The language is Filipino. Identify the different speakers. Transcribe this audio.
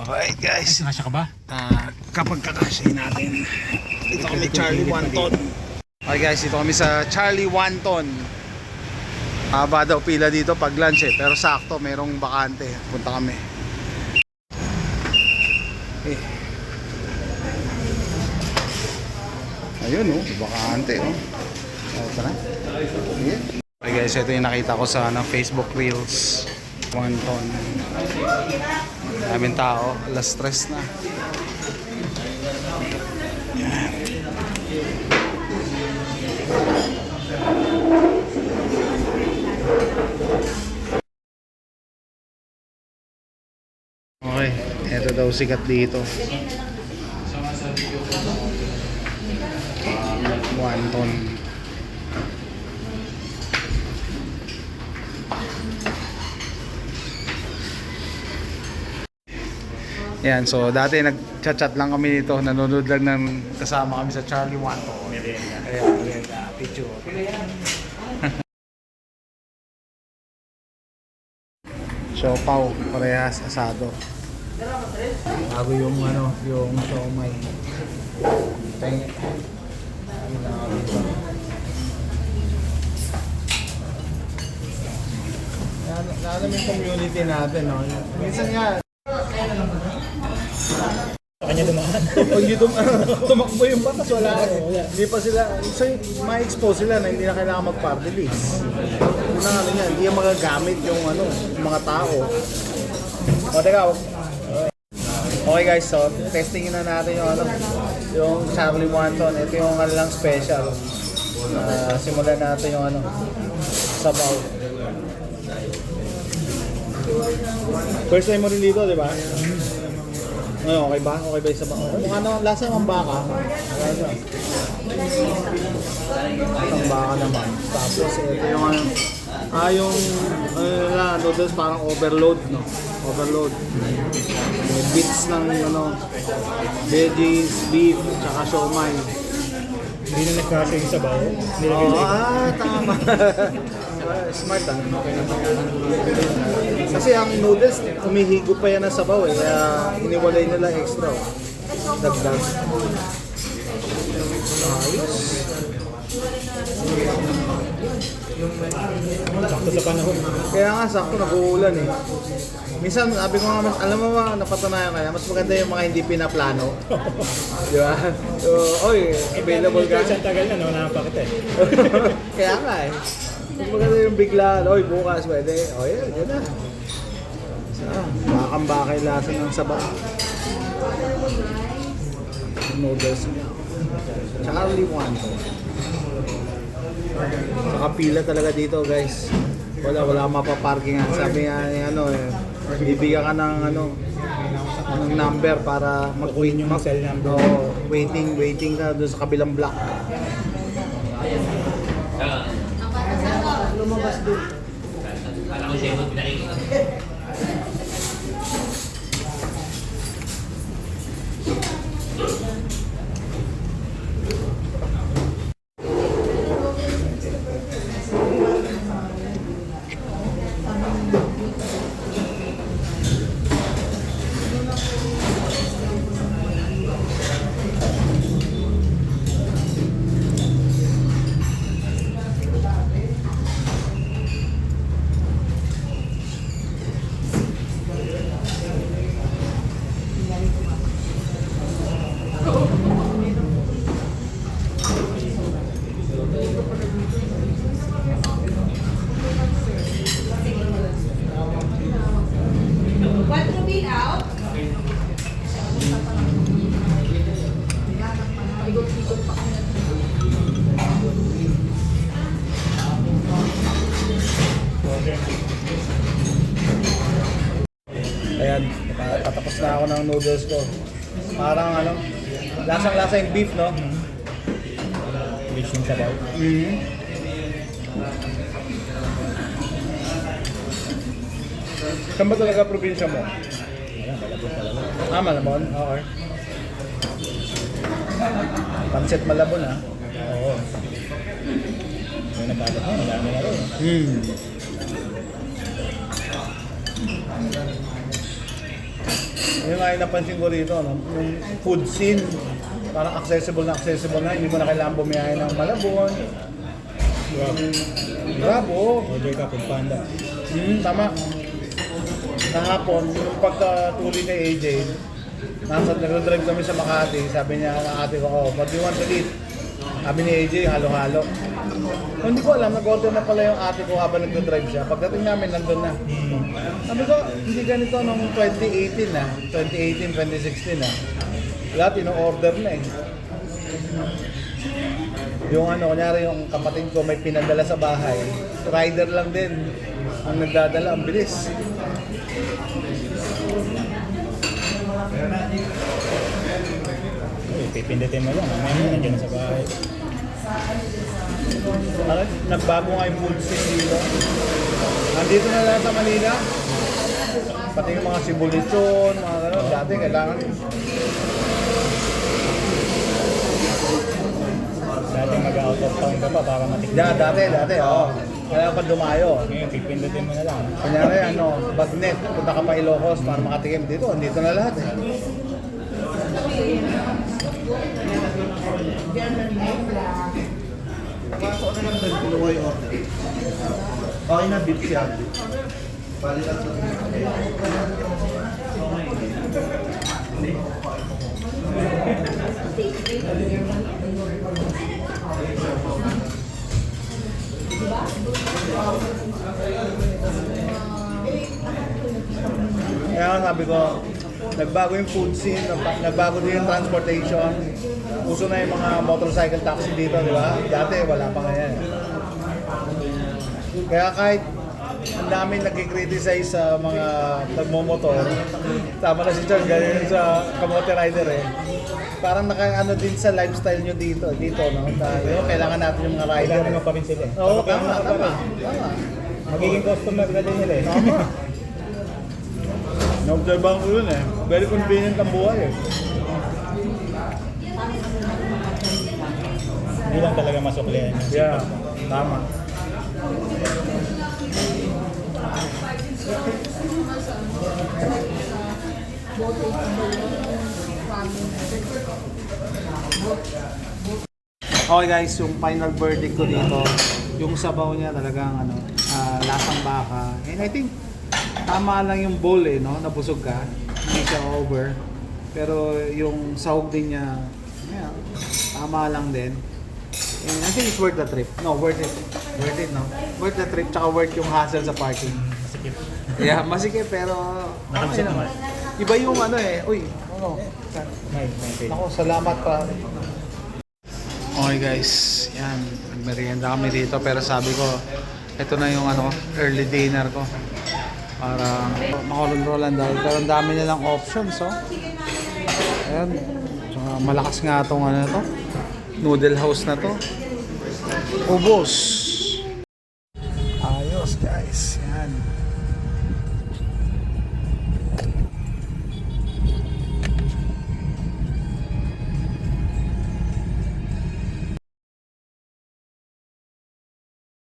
Speaker 1: Alright guys,
Speaker 2: Kasya ka ba?
Speaker 1: kapag kakasyahin natin, dito kami Charlie Wanton. Okay guys, dito kami sa Charlie Wanton. Haba daw pila dito pag lunch pero sakto merong bakante. Punta kami. Ayun bakante tara. Okay guys, ito yung nakita ko sa Facebook Reels. Wanton. Daming tao, alas 3 na. Yan. Okay, ito daw sikat dito. Wanton. Yan, so dati nag-chat lang kami dito, nanonood lang ng kasama kami sa Charlie Wanton. Ayan, picture. Siopaw, parehas, asado. Bago yung yung siomay. Alam yung community natin, no? Minsan nga,
Speaker 2: Kanya dumaan.
Speaker 1: pag tumakbo yung batas, wala. Hindi pa sila, so ma-expose sila na hindi na kailangan mag-party list. Yun ang yan, hindi yung magagamit yung yung mga tao. O teka, okay guys, so testingin na natin yung Charlie Wanton. Ito yung lang special. Simulan natin yung sabaw. First time mo rin dito, di ba? Okay ba? Okay ba yung sabaw? Mukha na, lasa ng baka. Ang baka naman. Tapos ito yung noodles parang overload, no? Overload. May bits ng veggies, beef, tsaka siomay.
Speaker 2: Hindi na nagkasya yung sabaw.
Speaker 1: Tama. Smart Kasi ang noodles, umihigo pa yan ng sabaw kaya iniwalay nila extra. Dagdag. Ayos.
Speaker 2: Sakto sa panahon.
Speaker 1: Kaya nga sakto nag-uulan Minsan sabi ko nga, alam mo ba, napatunayan kaya mas maganda yung mga hindi pinaplano. Di ba? So, available ka.
Speaker 2: Isang tagal na, nakapakita
Speaker 1: Kaya nga mas maganda yung bigla, bukas pwede. Yun na. Makakambakay lasa ng sabaw. Noodles niya. Charlie Wanton. Saka pila talaga dito guys. Wala mapaparkingan. Sabi nga bibigyan ka ng number para
Speaker 2: mag-wait yung cell number.
Speaker 1: Waiting ka doon sa kabilang block. Lumabas doon. Ayan, patapos na ako ng noodles ko. Parang lasang-lasa yung beef, no?
Speaker 2: Beef yung sabaw.
Speaker 1: Saan ba talaga probinsya mo?
Speaker 2: Malabon.
Speaker 1: Malabon? Okay. Pancit Malabon,
Speaker 2: Oo. Yung nagkagat mo, marami na rin.
Speaker 1: Yung nga yung napansin ko rito, no? Yung food scene, parang accessible na, hindi mo na kailangan bumiyahe ng Malabon. Grab, oo.
Speaker 2: Order ka, food panda.
Speaker 1: Tama. Kahapon, yung pagkatuli ni AJ, nag-drive kami sa Makati, sabi niya ng ate ko, oh, what do you want to eat? Sabi ni AJ, halo-halo. Hindi ko alam, nag-order na pala yung ate ko habang nag-drive siya. Pagdating namin, nandun na. Sabi ko, hindi ganito nung 2018 na. 2018, 2016 na. Lahat ino-order na eh. Yung ano, kunyari yung kapatid ko may pinadala sa bahay, rider lang din ang nagdadala, ang bilis.
Speaker 2: Uy, pipindutin mo lang. Mamaya mo nandiyan na sa bahay.
Speaker 1: Nagbago nga yung food scene dito. Nandito na lang sa Manila. Pati yung mga sibuliton, mga gano'n. Dati kailangan.
Speaker 2: Dati mag-out of town ka pa para matikman.
Speaker 1: Yeah, dati, oo. Kailangan pa dumayo.
Speaker 2: Ngayon, pipindutin mo na lang.
Speaker 1: Kunyari, Bagnet, punta ka pa Ilocos para makatikim dito. Andito na lahat eh.
Speaker 3: Pasok na lang doon, kinuha yung order. Okay na, beef siya. Pali lang sa
Speaker 1: Kaya nga sabi ko, nagbago yung food scene, nagbago din yung transportation. Uso na yung mga motorcycle taxi dito, di ba? Dati wala pa nga yan. Kaya kahit ang daming nagkikriticize sa mga nagmomotor, tama na si John, ganyan sa kamote rider eh. Parang naka-ano din sa lifestyle nyo dito, no? Kailangan natin yung mga rider.
Speaker 2: Kailangan mo pa rin sila eh.
Speaker 1: Oo,
Speaker 2: Kapag
Speaker 1: tama.
Speaker 2: tama. Magiging customer ka din nila eh.
Speaker 1: Tama. Na-observe ko yun eh. Very convenient ang buhay eh.
Speaker 2: Hindi lang talaga masuklihan.
Speaker 1: Yeah, tama. Okay guys, yung final verdict ko dito, yung sabaw niya talagang lasang baka. And I think tama lang yung bowl eh, no? Nabusog ka, hindi siya over. Pero yung sahog din niya, yeah, tama lang din. And I think it's worth the trip. No, worth it. Worth it, no? Worth the trip, tsaka worth yung hassle sa parking.
Speaker 2: Masikip.
Speaker 1: Yeah, masikip pero okay naman. Iba yung uy,
Speaker 2: May page.
Speaker 1: ako, salamat pa. Okay guys, yan, nagmerienda kami dito pero sabi ko, ito na yung early dinner ko. Para makolonrolan dahil pero ang dami nilang options, oh. Ayan, tsaka malakas nga itong to, noodle house na to. Ubos.